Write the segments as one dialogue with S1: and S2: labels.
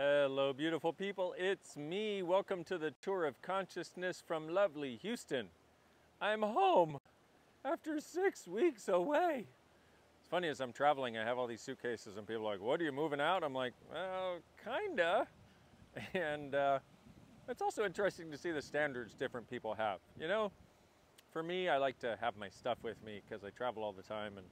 S1: Hello, beautiful people. It's me. Welcome to the Tour of Consciousness from lovely Houston. I'm home after 6 weeks away. It's funny, as I'm traveling, I have all these suitcases and people are like, what, are you moving out? I'm like, well, kinda. And it's also interesting to see the standards different people have. You know, for me, I like to have my stuff with me because I travel all the time, and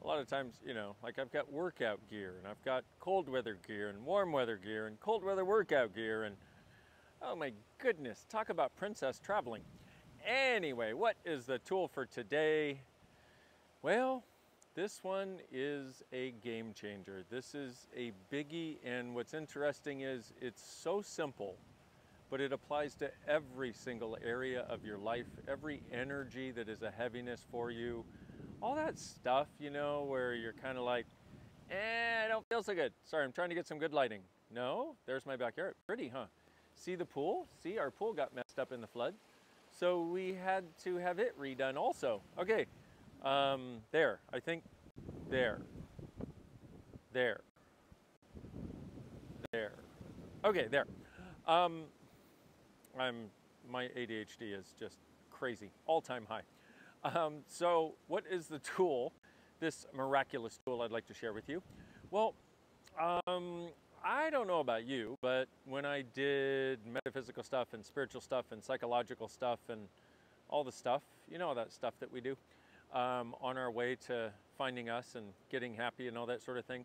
S1: a lot of times, you know, like I've got workout gear and I've got cold weather gear and warm weather gear and cold weather workout gear, and oh my goodness, talk about princess traveling. Anyway, what is the tool for today? Well, this one is a game changer. This is a biggie, and what's interesting is it's so simple, but it applies to every single area of your life, every energy that is a heaviness for you. All that stuff, you know, where you're kind of like, I don't feel so good. Sorry, I'm trying to get some good lighting. No, there's my backyard. Pretty, huh? See the pool? See, our pool got messed up in the flood. So we had to have it redone also. Okay, there, I think, there. Okay, there. My ADHD is just crazy, all-time high. So what is the tool, this miraculous tool I'd like to share with you? Well, I don't know about you, but when I did metaphysical stuff and spiritual stuff and psychological stuff and all the stuff, you know, that stuff that we do on our way to finding us and getting happy and all that sort of thing,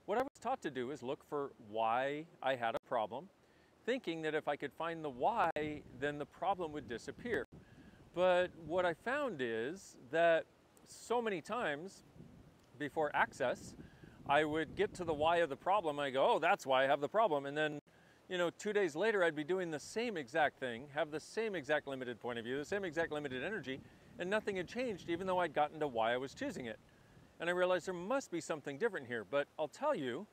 S1: what I was taught to do is look for why I had a problem, thinking that if I could find the why, then the problem would disappear. But what I found is that so many times before access, I would get to the why of the problem. I go, oh, that's why I have the problem. And then, you know, 2 days later, I'd be doing the same exact thing, have the same exact limited point of view, the same exact limited energy, and nothing had changed, even though I'd gotten to why I was choosing it. And I realized there must be something different here. But I'll tell you,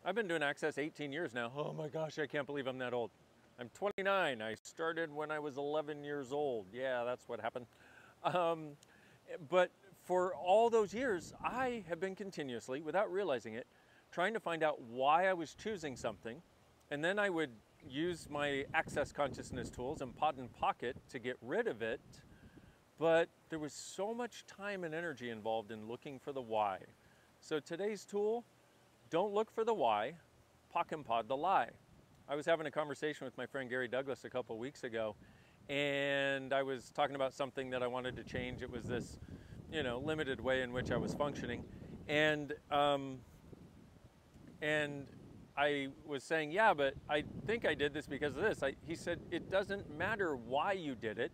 S1: I've been doing access 18 years now. Oh my gosh, I can't believe I'm that old. I'm 29. I started when I was 11 years old. Yeah, that's what happened. But for all those years, I have been continuously, without realizing it, trying to find out why I was choosing something. And then I would use my access consciousness tools and pot and pocket to get rid of it. But there was so much time and energy involved in looking for the why. So today's tool, don't look for the why, pock and pod the lie. I was having a conversation with my friend Gary Douglas a couple weeks ago, and I was talking about something that I wanted to change. It was this, you know, limited way in which I was functioning, and I was saying, yeah, but I think I did this because of this. He said, it doesn't matter why you did it.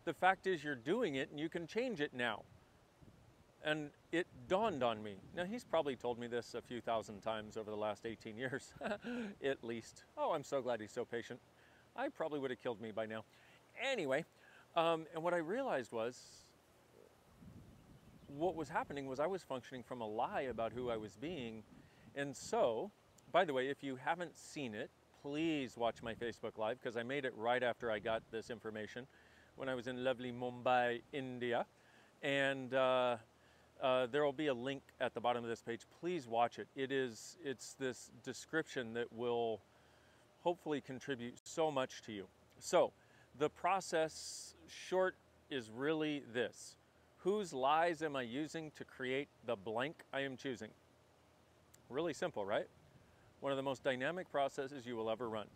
S1: The fact is you're doing it, and you can change it now. And it dawned on me. Now, he's probably told me this a few thousand times over the last 18 years, at least. Oh, I'm so glad he's so patient. I probably would have killed me by now. Anyway, and what I realized was, what was happening was I was functioning from a lie about who I was being. And so, by the way, if you haven't seen it, please watch my Facebook Live, because I made it right after I got this information when I was in lovely Mumbai, India. And there will be a link at the bottom of this page. Please watch it. It's this description that will hopefully contribute so much to you. So the process short is really this. Whose lies am I using to create the blank I am choosing? Really simple, right? One of the most dynamic processes you will ever run.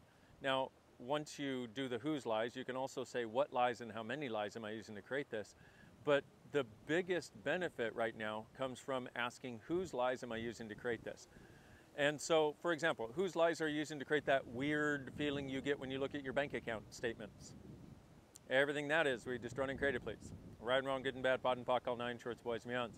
S1: Now, once you do the whose lies, you can also say what lies and how many lies am I using to create this. But the biggest benefit right now comes from asking whose lies am I using to create this? And so, for example, whose lies are you using to create that weird feeling you get when you look at your bank account statements? Everything that is, we destroy and create it, please. Right and wrong, good and bad, pot and pock, all nine shorts, boys, meons.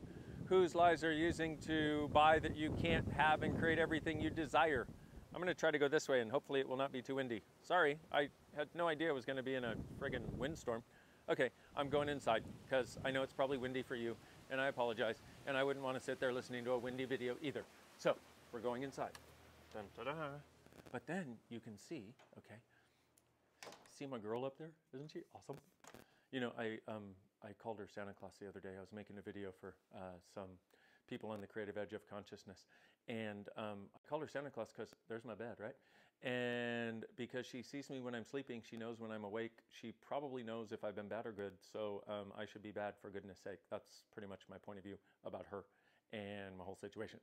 S1: Whose lies are you using to buy that you can't have and create everything you desire? I'm going to try to go this way, and hopefully it will not be too windy. Sorry, I had no idea I was going to be in a friggin' windstorm. Okay, I'm going inside because I know it's probably windy for you, and I apologize, and I wouldn't want to sit there listening to a windy video either. So we're going inside. Dun, da, da. But then you can see, okay, see my girl up there? Isn't she awesome? You know, I called her Santa Claus the other day. I was making a video for some people on the creative edge of consciousness, And I call her Santa Claus because there's my bed, right? And because she sees me when I'm sleeping, she knows when I'm awake. She probably knows if I've been bad or good. So I should be bad, for goodness sake. That's pretty much my point of view about her and my whole situation.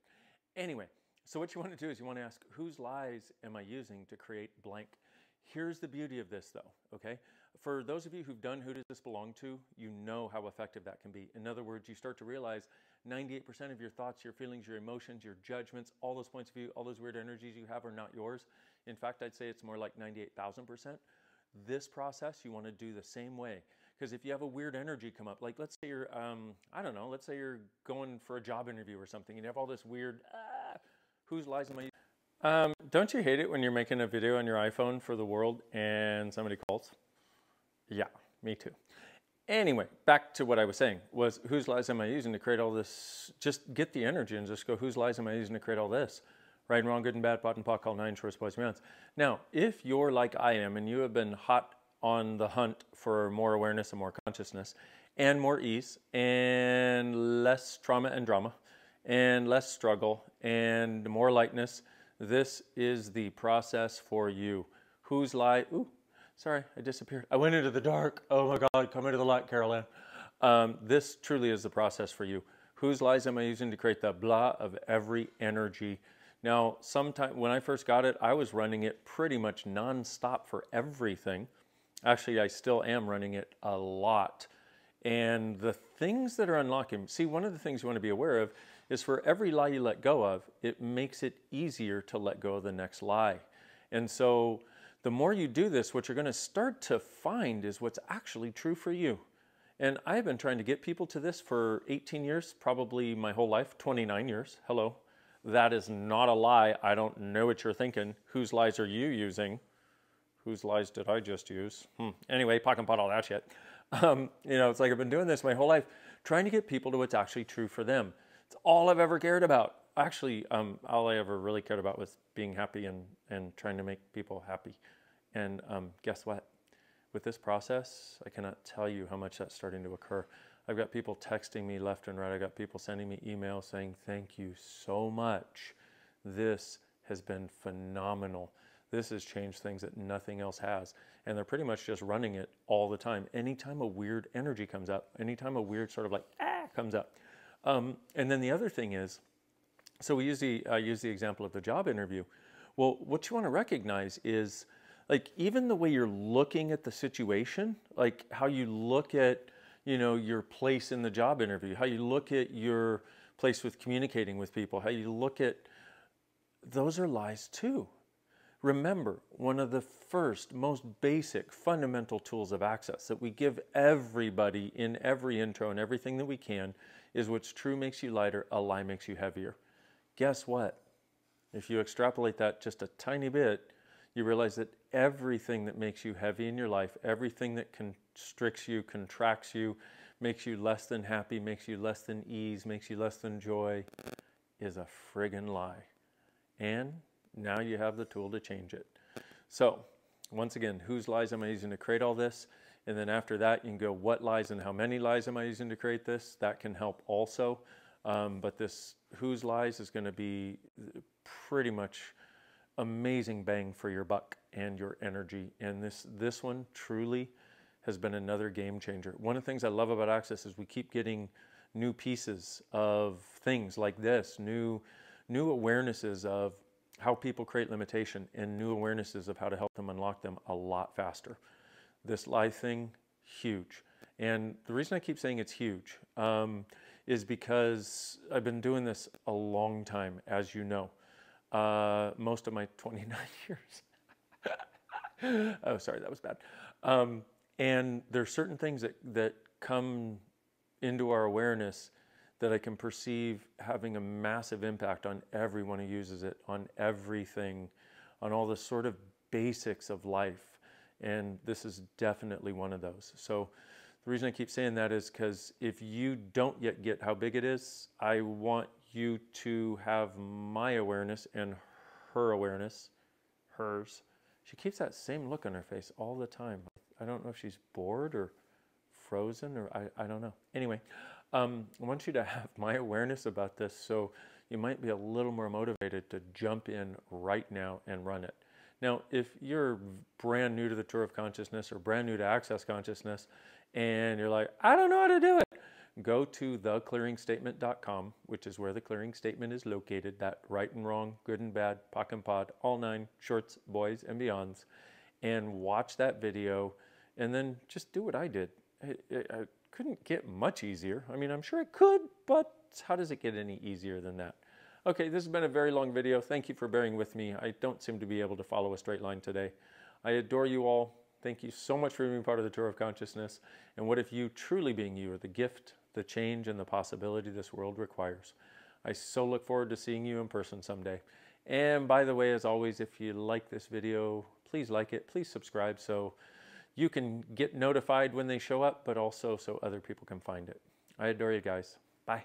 S1: Anyway, so what you want to do is you want to ask, whose lies am I using to create blank? Here's the beauty of this, though, okay? For those of you who've done Who Does This Belong To, you know how effective that can be. In other words, you start to realize 98% of your thoughts, your feelings, your emotions, your judgments, all those points of view, all those weird energies you have are not yours. In fact, I'd say it's more like 98,000%. This process, you want to do the same way. Because if you have a weird energy come up, like let's say you're, I don't know, let's say you're going for a job interview or something and you have all this weird, whose lies am I using? Don't you hate it when you're making a video on your iPhone for the world and somebody calls? Yeah, me too. Anyway, back to what I was saying, was whose lies am I using to create all this? Just get the energy and just go, whose lies am I using to create all this? Right and wrong, good and bad, pot and pock, all nine, shorts, boys, beyonds. Now, if you're like I am and you have been hot on the hunt for more awareness and more consciousness and more ease and less trauma and drama and less struggle and more lightness, this is the process for you. Whose lie? Ooh, sorry, I disappeared. I went into the dark. Oh my God, come into the light, Carol Ann. This truly is the process for you. Whose lies am I using to create the blah of every energy? Now, sometime when I first got it, I was running it pretty much nonstop for everything. Actually, I still am running it a lot. And the things that are unlocking, see, one of the things you want to be aware of is for every lie you let go of, it makes it easier to let go of the next lie. And so the more you do this, what you're going to start to find is what's actually true for you. And I've been trying to get people to this for 18 years, probably my whole life, 29 years. Hello. That is not a lie. I don't know what you're thinking. Whose lies are you using? Whose lies did I just use? Anyway, pock and pot, all that shit. You know, it's like I've been doing this my whole life, trying to get people to what's actually true for them. It's all I've ever cared about. Actually, all I ever really cared about was being happy and trying to make people happy. And guess what? With this process, I cannot tell you how much that's starting to occur. I've got people texting me left and right. I've got people sending me emails saying, thank you so much. This has been phenomenal. This has changed things that nothing else has. And they're pretty much just running it all the time. Anytime a weird energy comes up, anytime a weird sort of like, comes up. And then the other thing is, so we use the example of the job interview. Well, what you want to recognize is, like, even the way you're looking at the situation, like how you look at, you know, your place in the job interview, how you look at your place with communicating with people, how you look at, those are lies too. Remember, one of the first, most basic, fundamental tools of access that we give everybody in every intro and everything that we can is what's true makes you lighter, a lie makes you heavier. Guess what? If you extrapolate that just a tiny bit, you realize that everything that makes you heavy in your life, everything that constricts you, contracts you, makes you less than happy, makes you less than ease, makes you less than joy, is a friggin' lie. And now you have the tool to change it. So, once again, whose lies am I using to create all this? And then after that, you can go, what lies and how many lies am I using to create this? That can help also. But this whose lies is going to be pretty much amazing bang for your buck and your energy. And this one truly has been another game changer. One of the things I love about Access is we keep getting new pieces of things like this, new awarenesses of how people create limitation and new awarenesses of how to help them unlock them a lot faster. This live thing, huge. And the reason I keep saying it's huge is because I've been doing this a long time, as you know. Most of my 29 years. Oh, sorry, that was bad. And there's certain things that come into our awareness that I can perceive having a massive impact on everyone who uses it, on everything, on all the sort of basics of life. And this is definitely one of those. So the reason I keep saying that is because if you don't yet get how big it is, I want you to have my awareness and her awareness, hers. She keeps that same look on her face all the time. I don't know if she's bored or frozen or I don't know. Anyway, I want you to have my awareness about this so you might be a little more motivated to jump in right now and run it. Now, if you're brand new to the Tour of Consciousness or brand new to Access Consciousness and you're like, I don't know how to do it, go to theclearingstatement.com, which is where the clearing statement is located, that right and wrong, good and bad, POC and POD, all 9, shorts, boys, and beyonds, and watch that video, and then just do what I did. I couldn't get much easier. I mean, I'm sure it could, but how does it get any easier than that? Okay, this has been a very long video. Thank you for bearing with me. I don't seem to be able to follow a straight line today. I adore you all. Thank you so much for being part of the Tour of Consciousness. And what if you truly being you are the gift, the change, and the possibility this world requires? I so look forward to seeing you in person someday. And by the way, as always, if you like this video, please like it. Please subscribe so you can get notified when they show up, but also so other people can find it. I adore you guys. Bye.